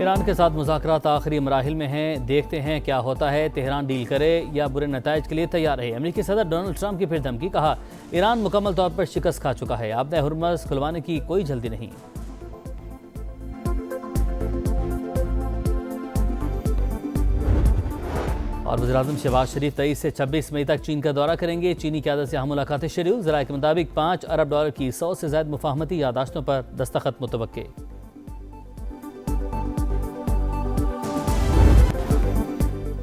Iran के साथ मुज़ाकरात आखिरी मराहिल में हैं। देखते हैं क्या होता है। तेहरान डील करे या बुरे नताइज के लिए तैयार है। अमेरिकी सदर डोनाल्ड ट्रंप की फिर धमकी। कहा, ईरान मुकम्मल तौर पर शिकस्त खा चुका है। आपने हुर्मुज़ खुलवाने की कोई जल्दी नहीं। और वज़ीर-ए-आज़म शहबाज शरीफ 23 से 26 मई तक चीन का दौरा करेंगे। चीनी क़यादत से अहम मुलाकातें शेड्यूल। ज़राए के मुताबिक $5 अरब की 100 से ज़ायद मुफाहमती यादाश्तों पर दस्तखत मुतवक्के।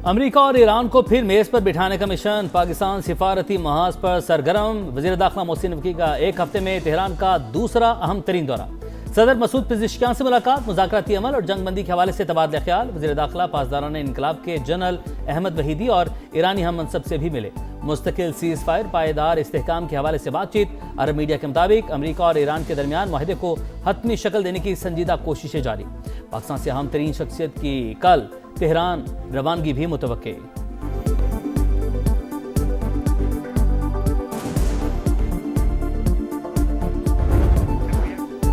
अमेरिका और ईरान को फिर मेज पर बिठाने का मिशन। पाकिस्तान सिफारती महाज पर सरगर्म। वज़ीर दाखिला मोहसिन नकवी का एक हफ्ते में तेहरान का दूसरा अहम तरीन दौरा। सदर मसूद पेज़ेश्कियान से मुलाकात। मुज़ाकराती अमल और जंगबंदी के हवाले से तबादला ख्याल। वज़ीर दाखिला पासदाराना इनकलाब के जनरल अहमद वहीदी और ईरानी हम मनसब से भी मिले। मुस्तकिल सीज़ फायर पायदार इस्तेहकाम के हवाले से बातचीत। अरब मीडिया के मुताबिक अमेरिका और ईरान के दरमियान माहिदे को हतमी शक्ल देने की संजीदा कोशिशें जारी। पाकिस्तान से अहम तरीन शख्सियत की कल तेहरान रवानगी भी मुतवक्के।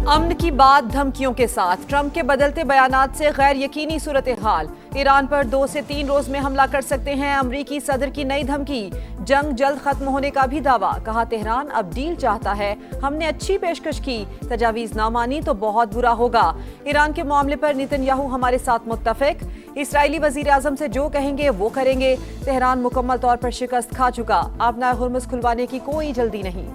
अमन की बात धमकियों के साथ। ट्रंप के बदलते बयानात से गैर यकीनी सूरत हाल। ईरान पर 2 से 3 रोज में हमला कर सकते हैं। अमरीकी सदर की नई धमकी। जंग जल्द खत्म होने का भी दावा। कहा, तेहरान अब डील चाहता है। हमने अच्छी पेशकश की, तजावीज ना मानी तो बहुत बुरा होगा। ईरान के मामले पर नेतन्याहू हमारे साथ मुत्तफिक। इसराइली वजीर आजम से जो कहेंगे वो करेंगे। तेहरान मुकम्मल तौर पर शिकस्त खा चुका। आपना हुर्मुज़ खुलवाने की कोई जल्दी नहीं।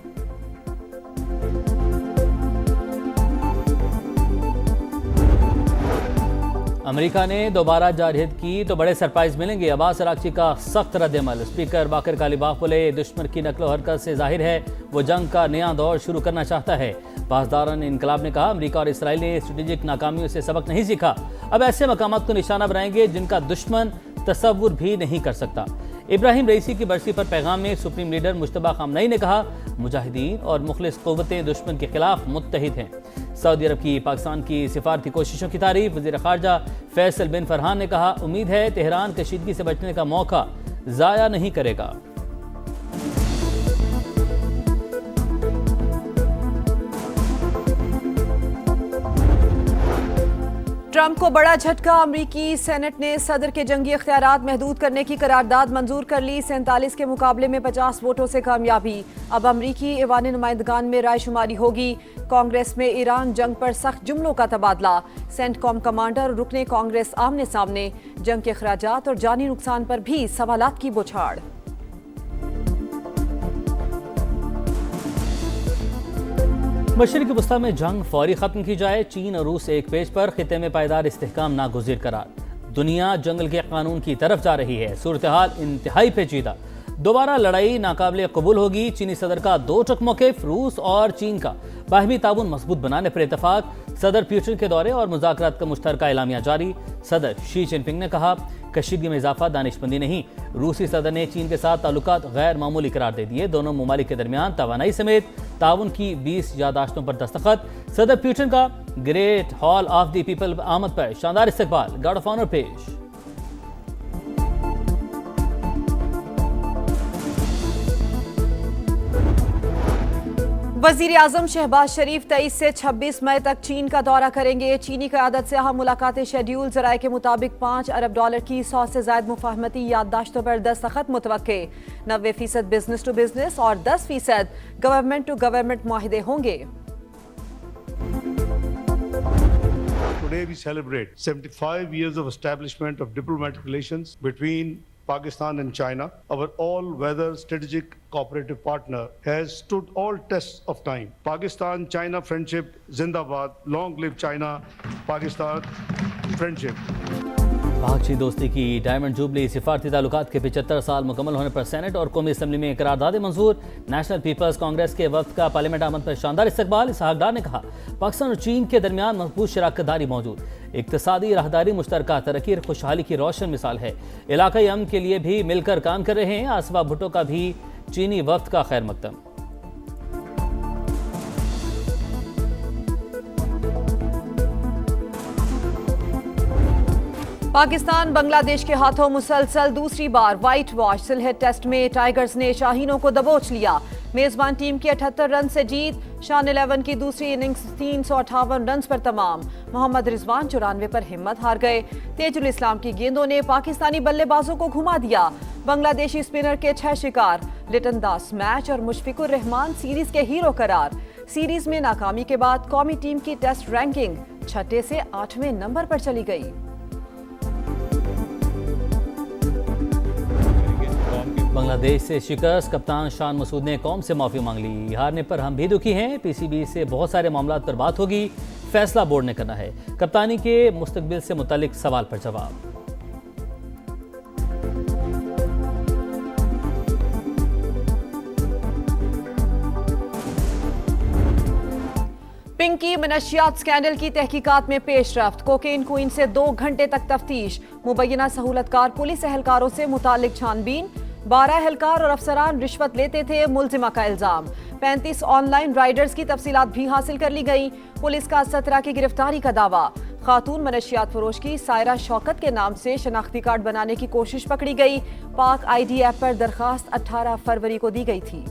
अमेरिका ने दोबारा जारहिद की तो बड़े सरप्राइज मिलेंगे। अब्बास अरागची का सख्त रद्द-ए-अमल। स्पीकर बाकर कालिबाफ बोले, दुश्मन की नकलो हरकत से जाहिर है वो जंग का नया दौर शुरू करना चाहता है। पासदारान इनकलाब ने कहा, अमेरिका और इसराइल ने स्ट्रेटेजिक नाकामियों से सबक नहीं सीखा। अब ऐसे मकामात को निशाना बनाएंगे जिनका दुश्मन तसव्वुर भी नहीं कर सकता। इब्राहिम रईसी की बरसी पर पैगाम में सुप्रीम लीडर मुश्तबा खामनई ने कहा, मुजाहिदीन और मुखलिस क़ुव्वतें दुश्मन के खिलाफ मुत्तहिद हैं। सऊदी अरब की पाकिस्तान की सिफारती कोशिशों की तारीफ। वज़ीर ख़ारजा फैसल बिन फरहान ने कहा, उम्मीद है तेहरान कशीदगी से बचने का मौका ज़ाया नहीं करेगा। ट्रंप को बड़ा झटका। अमरीकी सेनेट ने सदर के जंगी इख्तियारात महदूद करने की करारदाद मंजूर कर ली। 47 के मुकाबले में 50 वोटों से कामयाबी। अब अमरीकी ऐवान नुमाइंदगान में राय शुमारी होगी। कांग्रेस में ईरान जंग पर सख्त जुमलों का तबादला। सेंटकॉम कमांडर और रुकने कांग्रेस आमने सामने। जंग के अखराजात और जानी नुकसान पर भी सवालात की बौछार। मशरिक़ी वस्ता में जंग फौरी खत्म की जाए। चीन और रूस एक पेज पर। खिते में पायदार इस्तेहकाम नागुज़ीर करार। दुनिया जंगल के कानून की तरफ जा रही है। सूरत हाल इंतहाई पेचीदा। दोबारा लड़ाई नाकाबिले कबूल होगी। चीनी सदर का 2 टक मौक़िफ़। रूस और चीन का बाहमी ताउन मजबूत बनाने पर इतफाक। सदर पुतिन के दौरे और मुज़ाकरात का मुश्तरका एलामिया जारी। सदर शी जिनपिंग ने कहा, कशीदगी में इजाफा दानिशमंदी नहीं। रूसी सदर ने चीन के साथ ताल्लुकात गैर मामूली करार दे दिए। दोनों ममालिक के दरमियान तवानाई समेत ताउन की 20 यादाश्तों पर दस्तखत। सदर पुतिन का great hall of the people आमद पर शानदार इस्तकबाल। गार्ड ऑफ ऑनर पेश। वजीर आजम शहबाज शरीफ 23 से 26 मई तक चीन का दौरा करेंगे। चीनी क़यादत से अहम मुलाकातें शेड्यूल। ज़राए के मुताबिक $5 अरब की 100 से ज़ायद मुफाहमती याददाश्तों पर दस्तखत मुतवक्के। 90% बिजनेस टू बिजनेस और 10% गवर्नमेंट टू गवर्नमेंट मुआहिदे होंगे। Today we celebrate 75 years of establishment of diplomatic relations between Pakistan and China. Our all-weather strategic cooperative partner has stood all tests of time. Pakistan-China friendship Zindabad. Long live China-Pakistan friendship. पाक-चीन दोस्ती की diamond jubilee. सिफारती ताल्लुकात के 75 साल मुकम्मल होने पर senate और कौमी असम्बली में करारदाद मंजूर। नेशनल पीपल्स कांग्रेस के वफ्द का पार्लियामेंट आमद पर शानदार इस्तकबाल। इसहाक डार ने कहा, पाकिस्तान और चीन के दरमियान मजबूत शराकतदारी मौजूद। इक्तिसादी राहदारी मुश्तरका तरक्की और खुशहाली की रोशन मिसाल है। इलाकाई अमन के लिए भी मिलकर काम कर रहे हैं। आसिफा भुट्टो का भी चीनी वफ्द का खैर मकदम। पाकिस्तान बांग्लादेश के हाथों मुसलसल दूसरी बार व्हाइट वॉश। सिलहेट टेस्ट में टाइगर्स ने शाहीनों को दबोच लिया। मेजबान टीम की 78 रन से जीत। शान 11 की दूसरी इनिंग्स 358 रन पर तमाम। मोहम्मद रिजवान 94 पर हिम्मत हार गए। तेजुल इस्लाम की गेंदों ने पाकिस्तानी बल्लेबाजों को घुमा दिया। बांग्लादेशी स्पिनर के 6 शिकार। लिटन दास मैच और मुशफिकुर रहमान सीरीज के हीरो करार। सीरीज में नाकामी के बाद कौमी टीम की टेस्ट रैंकिंग 6 से 8वें नंबर पर चली गई। बांग्लादेश से शिकस्त, कप्तान शान मसूद ने कौम से माफी मांग ली। हारने पर हम भी दुखी हैं, पीसीबी से बहुत सारे मामलों पर बात होगी, फैसला बोर्ड ने करना है। कप्तानी के मुस्तकबिल से मुतालिक सवाल पर जवाब। पिंकी मनशियात स्कैंडल की तहकीकात में पेशरफ्त। कोकेन क्वीन से 2 घंटे तक तफ्तीश। मुबैना सहूलतकार पुलिस एहलकारों से मुतालिक छानबीन। 12 एहलकार और अफसरान रिश्वत लेते थे, मुलजिमा का इल्जाम। 35 ऑनलाइन राइडर्स की तफसीलात भी हासिल कर ली गई। पुलिस का 17 की गिरफ्तारी का दावा। खातून मनशियात फरोश की सायरा शौकत के नाम से शनाख्ती कार्ड बनाने की कोशिश पकड़ी गई। पाक ID ऐप पर दरखास्त 18 फरवरी को दी गई थी।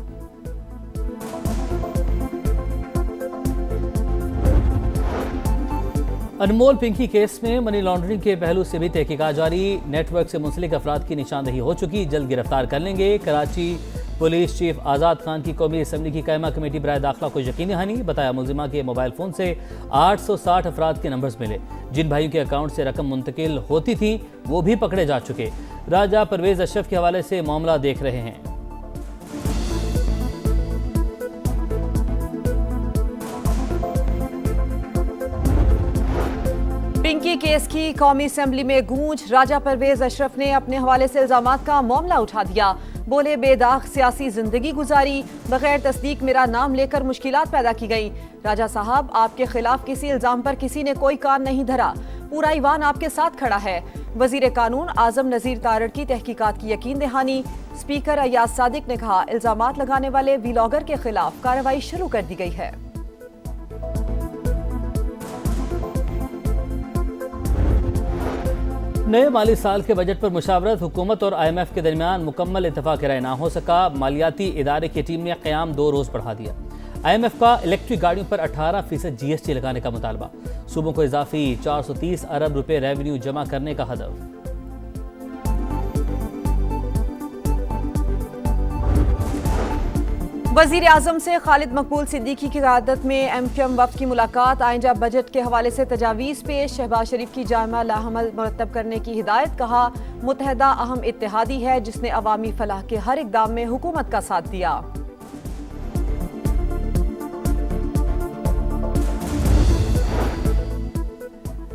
अनमोल पिंकी केस में मनी लॉन्ड्रिंग के पहलू से भी तहकीकात जारी। नेटवर्क से मुंसलिक अफराद की निशानदही हो चुकी, जल्द गिरफ्तार कर लेंगे। कराची पुलिस चीफ आज़ाद खान की कौमी असम्बली की कायमा कमेटी बराए दाखिला को यकीनी हानि। बताया मुलजिमा के मोबाइल फ़ोन से 860 अफराद के नंबर्स मिले। जिन भाइयों के अकाउंट से रकम मुंतकिल होती थी वो भी पकड़े जा चुके। राजा परवेज अशरफ के हवाले से मामला देख रहे हैं। पिंकी केस की कौमी असेंबली में गूंज। राजा परवेज अशरफ ने अपने हवाले से इल्जामात का मामला उठा दिया। बोले, बेदाग सियासी जिंदगी गुजारी, बगैर तस्दीक मेरा नाम लेकर मुश्किलात पैदा की गई। राजा साहब, आपके खिलाफ किसी इल्जाम पर किसी ने कोई कान नहीं धरा। पूरा ईवान आपके साथ खड़ा है। वजीर कानून आजम नजीर तारड़ की तहकीकात की यकीन दहानी। स्पीकर अयाज सादिक ने कहा, इल्जामात लगाने वाले व्लॉगर के खिलाफ कार्रवाई शुरू कर दी गई है। नए माली साल के बजट पर मुशावरत। हुकूमत और IMF के दरमियान मुकम्मल इत्तफाक राय ना हो सका। मालियाती इदारे की टीम ने क़याम 2 रोज़ बढ़ा दिया। IMF का इलेक्ट्रिक गाड़ियों पर 18% GST लगाने का मुतालबा। सूबों को इजाफी 430 अरब रुपए रेवेन्यू जमा करने का हदफ। वजीर आजम से खालिद मकबूल सिद्दीकी की क़यादत में MQM वफ़द की मुलाकात। आइंदा बजट के हवाले से तजावीज़ पेश। शहबाज शरीफ की जामा लाहमल मुरतब करने की हिदायत। कहा, मुत्तहदा अहम इत्तेहादी है जिसने अवामी फलाह के हर इक़दाम में हुकूमत का साथ दिया।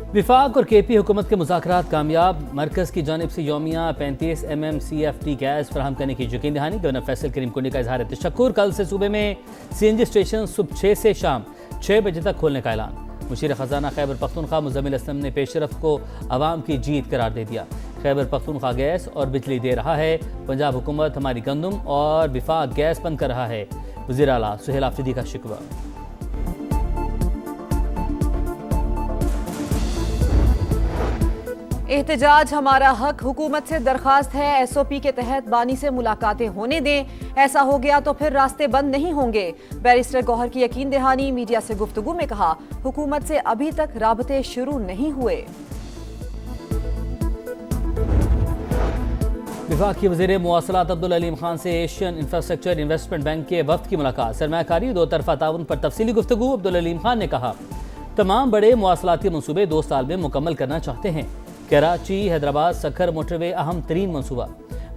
विफाक और KP हुकूमत के मुज़ाकरात कामयाब। मरकज़ की जानिब से यौमिया 35 mm CFT गैस फराहम करने की यकीन दहानी। गवर्नर फैसल करीम कुंडी का इजहार तशक्कुर। कल से सूबे में CNG स्टेशन सुबह 6 से शाम 6 बजे तक खोलने का ऐलान। मुशीर ख़जाना खैबर पख्तूनख्वा मुज़म्मिल असलम ने पेशरफ को अवाम की जीत करार दे दिया। खैबर पख्तूनख्वा गैस और बिजली दे रहा है। पंजाब हुकूमत हमारी गंदम और विफाक गैस बंद कर रहा है। वज़ीर आला सुहेल आफरीदी का शिकवा। एहतजाज हमारा हक। हुकूमत से दरखास्त है SOP के तहत बानी से मुलाकातें होने दें। ऐसा हो गया तो फिर रास्ते बंद नहीं होंगे। बैरिस्टर गौहर की यकीन दहानी। मीडिया से गुफ्तगू में कहा, हुकूमत से अभी तक राबते शुरू नहीं हुए। विभाग की वज़ीर मुवासलात अब्दुल अलीम खान से एशियन इंफ्रास्ट्रक्चर इन्वेस्टमेंट बैंक के वफ़द की मुलाकात। सरमायाकारी 2 तरफ़ा ताउन पर तफसीली गुफ्तगू। अब्दुल अलीम खान ने कहा, तमाम बड़े मुवासलाती मनसूबे 2 साल में मुकम्मल करना चाहते हैं। कराची हैदराबाद सखर मोटरवे अहम तरीन मनसूबा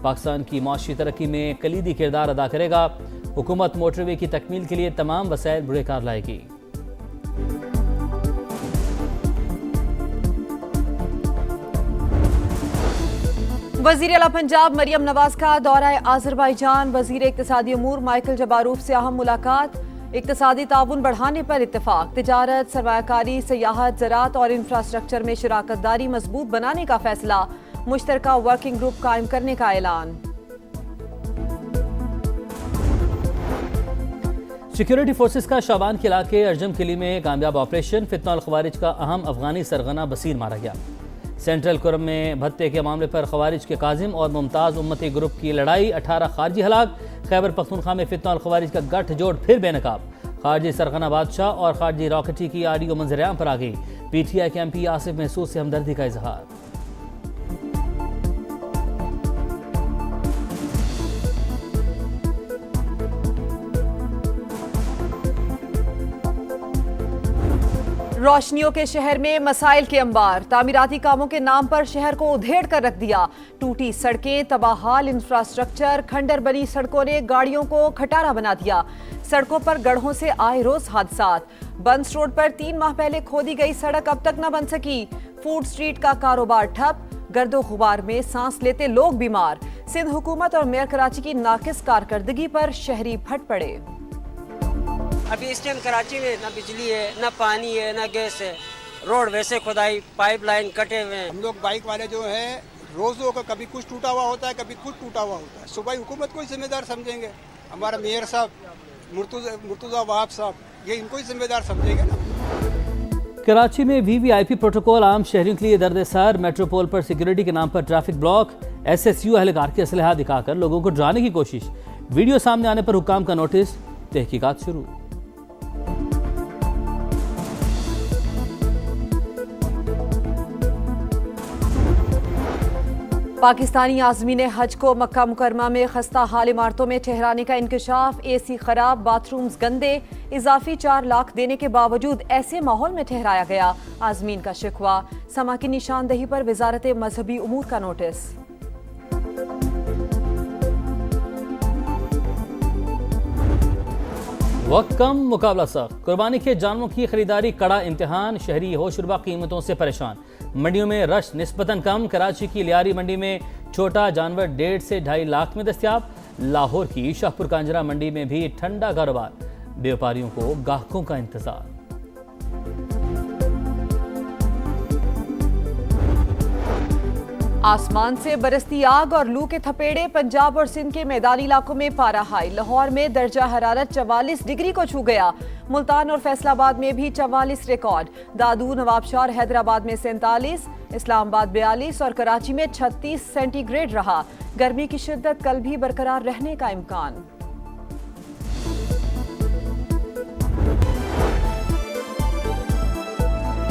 पाकिस्तान की माशी तरक्की में कलीदी किरदार अदा करेगा। हुकूमत मोटरवे की तकमील के लिए तमाम वसाइल बुरे कार लाएगी। वज़ीर आला पंजाब मरियम नवाज का दौरा आज़रबाईजान। वज़ीर इक़्तिसादी उमूर माइकल जबारूफ से अहम मुलाकात। इक़्तिसादी ताउन बढ़ाने पर इत्तेफाक। तिजारत, सरमायाकारी, सियाहत, ज़राअत और इंफ्रास्ट्रक्चर में शराकत दारी मजबूत बनाने का फैसला। मुश्तरका वर्किंग ग्रुप कायम करने का ऐलान। सिक्योरिटी फोर्सेस का शाबान के इलाके अर्जम किली में कामयाब ऑपरेशन। फितना अल खवारिज का अहम अफगानी सरगना बसीर मारा गया। सेंट्रल कुरम में भत्ते के मामले पर खवारिज के काजिम और मुमताज़ उम्मती ग्रुप की लड़ाई, 18 खारजी हलाक। खैबर पख्तूनख्वा में फितना और खवारिज का गठजोड़ फिर बेनकाब। खारजी सरगना बादशाह और खारजी रॉकेटी की आडियो मंजरेआम पर आ गई। PTI के MP आसिफ महसूद से हमदर्दी का इजहार। रोशनियों के शहर में मसाइल के अंबार, तामीराती कामों के नाम पर शहर को उधेड़ कर रख दिया। टूटी सड़कें, तबाहाल इंफ्रास्ट्रक्चर, खंडर बनी सड़कों ने गाड़ियों को खटारा बना दिया। सड़कों पर गड्ढों से आए रोज हादसात। बंस रोड पर 3 माह पहले खोदी गई सड़क अब तक न बन सकी। फूड स्ट्रीट का कारोबार ठप, गर्दो गुबार में सांस लेते लोग बीमार। सिंध हुकूमत और मेयर कराची की नाकिस कारकर्दगी पर शहरी फट पड़े। अभी इस टाइम कराची में ना बिजली है, ना पानी है, ना गैस है। रोड वैसे खुदाई, पाइपलाइन कटे हुए हैं। हम लोग बाइक वाले जो हैं रोज़ों का कभी कुछ टूटा हुआ होता है, कभी कुछ टूटा हुआ होता है। सुबह हुकूमत को ही जिम्मेदार समझेंगे, हमारा मेयर साहब मुर्तुज़ा वहाब साहब, ये इनको ही जिम्मेदार समझेंगे ना। कराची में VVIP प्रोटोकॉल आम शहरियों के लिए दर्द-ए-सर। मेट्रोपोल पर सिक्योरिटी के नाम पर ट्रैफिक ब्लॉक। SSU अहलकार के असलहा दिखाकर लोगों को डराने की कोशिश। वीडियो सामने आने पर हुक्काम का नोटिस, तहकीकात शुरू। पाकिस्तानी आज़मीन हज को मक्का मुकरमा में खस्ता हाल इमारतों में ठहराने का इंकशाफ। AC खराब, बाथरूम्स गंदे, इजाफी 4 लाख देने के बावजूद ऐसे माहौल में ठहराया गया। आज़मीन का शिकवा, समा की निशानदही पर वजारत मजहबी उमूर का नोटिस। वक्त कम, मुकाबला सख्त। कुर्बानी के जानवरों की खरीदारी कड़ा इम्तिहान। शहरी होशरुबा कीमतों से परेशान। मंडियों में रश निस्बतन कम। कराची की लियारी मंडी में छोटा जानवर 1.5 से 2.5 लाख में दस्तयाब। लाहौर की शाहपुर कांजरा मंडी में भी ठंडा कारोबार। व्यापारियों को गाहकों का इंतजार। आसमान से बरसती आग और लू के थपेड़े। पंजाब और सिंध के मैदानी इलाकों में पारा हाई। लाहौर में दर्जा हरारत 44 डिग्री को छू गया। मुल्तान और फैसलाबाद में भी 44 रिकॉर्ड। दादू, नवाबशाह और हैदराबाद में 47, इस्लामाबाद 42 और कराची में 36 सेंटीग्रेड रहा। गर्मी की शिद्दत कल भी बरकरार रहने का इम्कान।